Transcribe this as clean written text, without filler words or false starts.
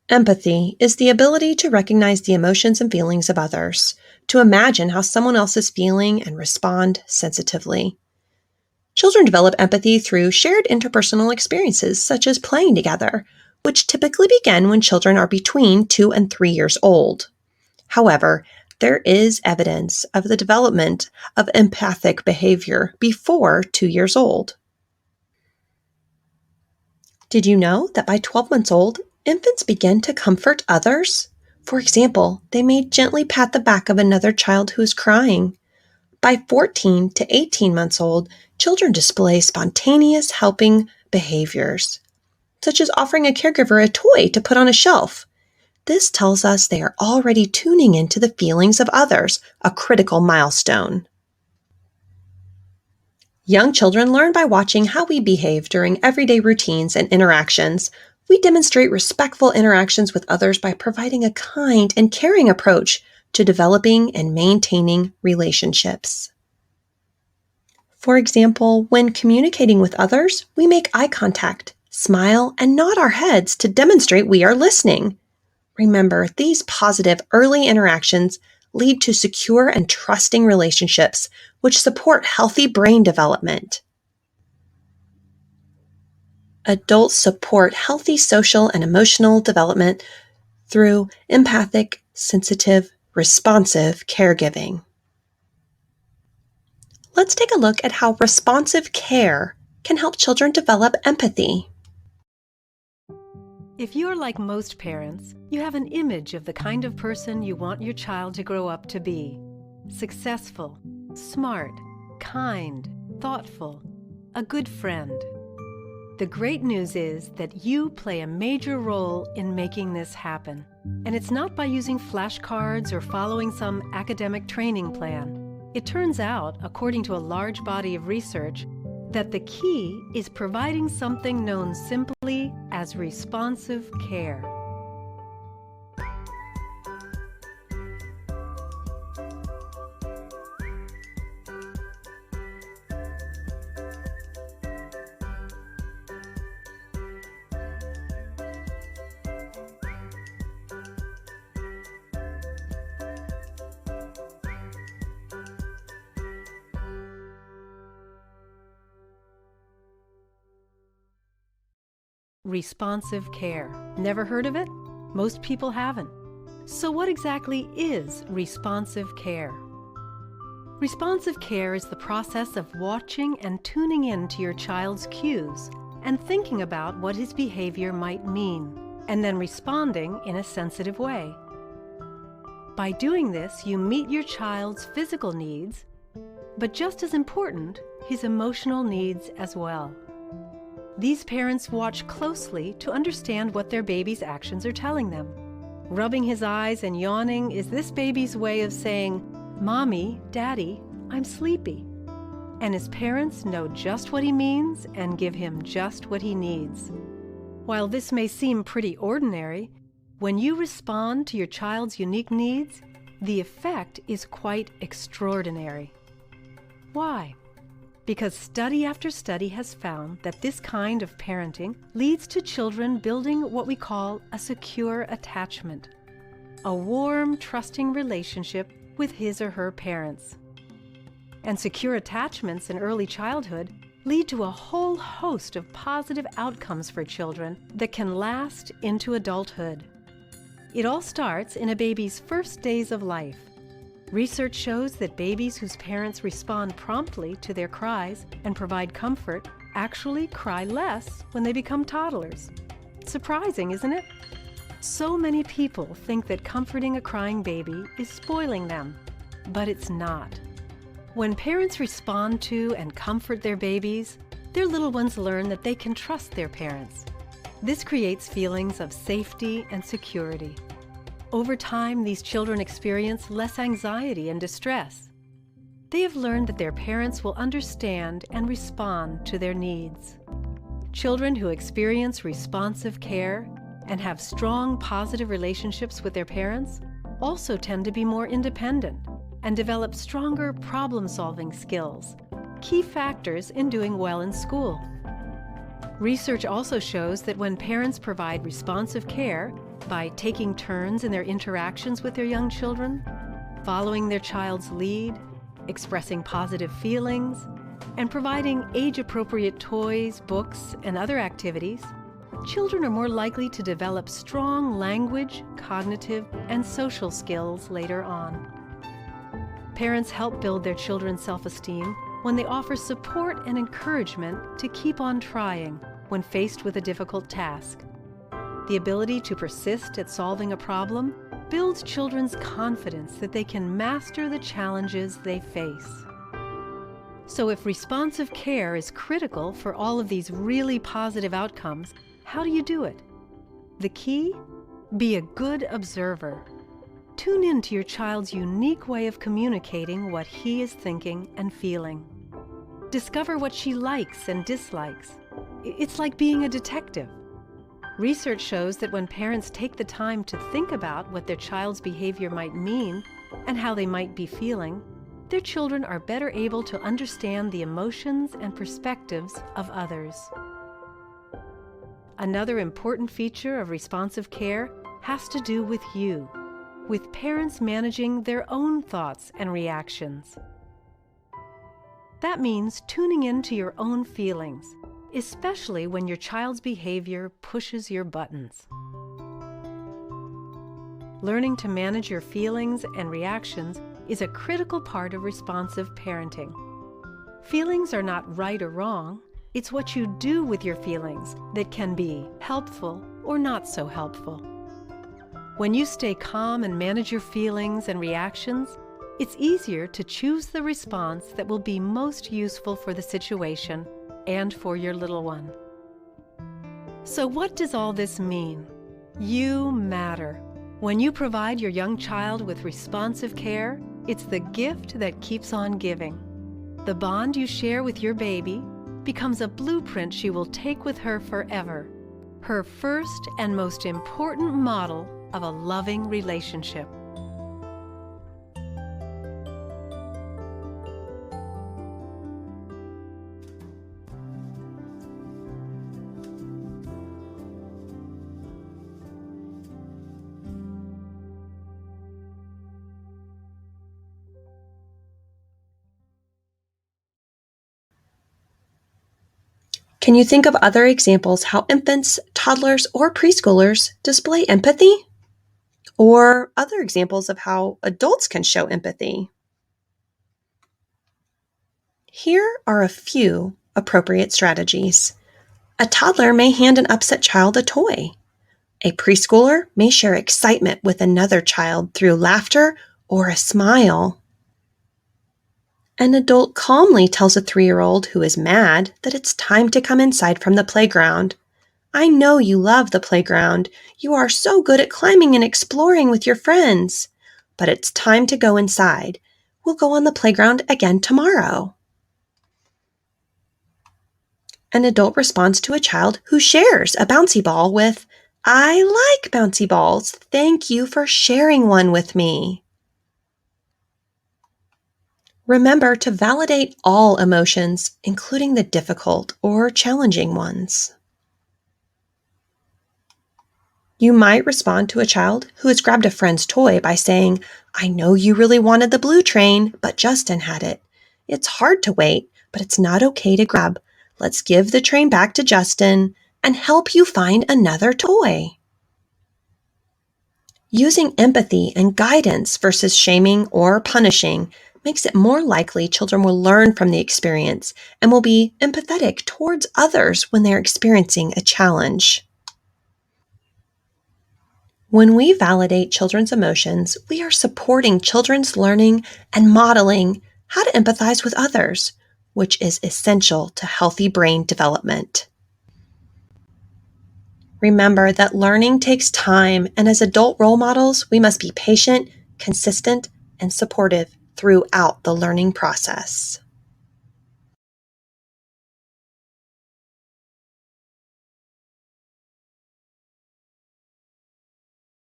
Empathy is the ability to recognize the emotions and feelings of others, to imagine how someone else is feeling and respond sensitively. Children develop empathy through shared interpersonal experiences, such as playing together, which typically begin when children are between 2 and 3 years old. However, there is evidence of the development of empathic behavior before 2 years old. Did you know that by 12 months old, infants begin to comfort others? For example, they may gently pat the back of another child who is crying. By 14 to 18 months old, children display spontaneous helping behaviors, such as offering a caregiver a toy to put on a shelf. This tells us they are already tuning into the feelings of others, a critical milestone. Young children learn by watching how we behave during everyday routines and interactions. We demonstrate respectful interactions with others by providing a kind and caring approach to developing and maintaining relationships. For example, when communicating with others, we make eye contact, smile, and nod our heads to demonstrate we are listening. Remember, these positive early interactions lead to secure and trusting relationships, which support healthy brain development. Adults support healthy social and emotional development through empathic, sensitive, responsive caregiving. Let's take a look at how responsive care can help children develop empathy. If you're like most parents, you have an image of the kind of person you want your child to grow up to be. Successful, smart, kind, thoughtful, a good friend. The great news is that you play a major role in making this happen. And it's not by using flashcards or following some academic training plan. It turns out, according to a large body of research, that the key is providing something known simply as responsive care. Responsive care. Never heard of it? Most people haven't. So what exactly is responsive care? Responsive care is the process of watching and tuning in to your child's cues and thinking about what his behavior might mean, and then responding in a sensitive way. By doing this, you meet your child's physical needs, but just as important, his emotional needs as well. These parents watch closely to understand what their baby's actions are telling them. Rubbing his eyes and yawning is this baby's way of saying, "Mommy, Daddy, I'm sleepy." And his parents know just what he means and give him just what he needs. While this may seem pretty ordinary, when you respond to your child's unique needs, the effect is quite extraordinary. Why? Because study after study has found that this kind of parenting leads to children building what we call a secure attachment, a warm, trusting relationship with his or her parents. And secure attachments in early childhood lead to a whole host of positive outcomes for children that can last into adulthood. It all starts in a baby's first days of life. Research shows that babies whose parents respond promptly to their cries and provide comfort actually cry less when they become toddlers. Surprising, isn't it? So many people think that comforting a crying baby is spoiling them, but it's not. When parents respond to and comfort their babies, their little ones learn that they can trust their parents. This creates feelings of safety and security. Over time, these children experience less anxiety and distress. They have learned that their parents will understand and respond to their needs. Children who experience responsive care and have strong, positive relationships with their parents also tend to be more independent and develop stronger problem-solving skills, key factors in doing well in school. Research also shows that when parents provide responsive care by taking turns in their interactions with their young children, following their child's lead, expressing positive feelings, and providing age-appropriate toys, books, and other activities, children are more likely to develop strong language, cognitive, and social skills later on. Parents help build their children's self-esteem when they offer support and encouragement to keep on trying when faced with a difficult task. The ability to persist at solving a problem builds children's confidence that they can master the challenges they face. So if responsive care is critical for all of these really positive outcomes, how do you do it? The key? Be a good observer. Tune in to your child's unique way of communicating what he is thinking and feeling. Discover what she likes and dislikes. It's like being a detective. Research shows that when parents take the time to think about what their child's behavior might mean and how they might be feeling, their children are better able to understand the emotions and perspectives of others. Another important feature of responsive care has to do with you, with parents managing their own thoughts and reactions. That means tuning into your own feelings, especially when your child's behavior pushes your buttons. Learning to manage your feelings and reactions is a critical part of responsive parenting. Feelings are not right or wrong. It's what you do with your feelings that can be helpful or not so helpful. When you stay calm and manage your feelings and reactions, it's easier to choose the response that will be most useful for the situation and for your little one. So what does all this mean? You matter. When you provide your young child with responsive care, it's the gift that keeps on giving. The bond you share with your baby becomes a blueprint she will take with her forever, her first and most important model of a loving relationship. Can you think of other examples how infants, toddlers, or preschoolers display empathy? Or other examples of how adults can show empathy? Here are a few appropriate strategies. A toddler may hand an upset child a toy. A preschooler may share excitement with another child through laughter or a smile. An adult calmly tells a 3-year-old who is mad that it's time to come inside from the playground. I know you love the playground. You are so good at climbing and exploring with your friends. But it's time to go inside. We'll go on the playground again tomorrow. An adult responds to a child who shares a bouncy ball with, I like bouncy balls. Thank you for sharing one with me. Remember to validate all emotions, including the difficult or challenging ones. You might respond to a child who has grabbed a friend's toy by saying, I know you really wanted the blue train, but Justin had it. It's hard to wait, but it's not okay to grab. Let's give the train back to Justin and help you find another toy. Using empathy and guidance versus shaming or punishing makes it more likely children will learn from the experience and will be empathetic towards others when they're experiencing a challenge. When we validate children's emotions, we are supporting children's learning and modeling how to empathize with others, which is essential to healthy brain development. Remember that learning takes time, and as adult role models, we must be patient, consistent, and supportive throughout the learning process.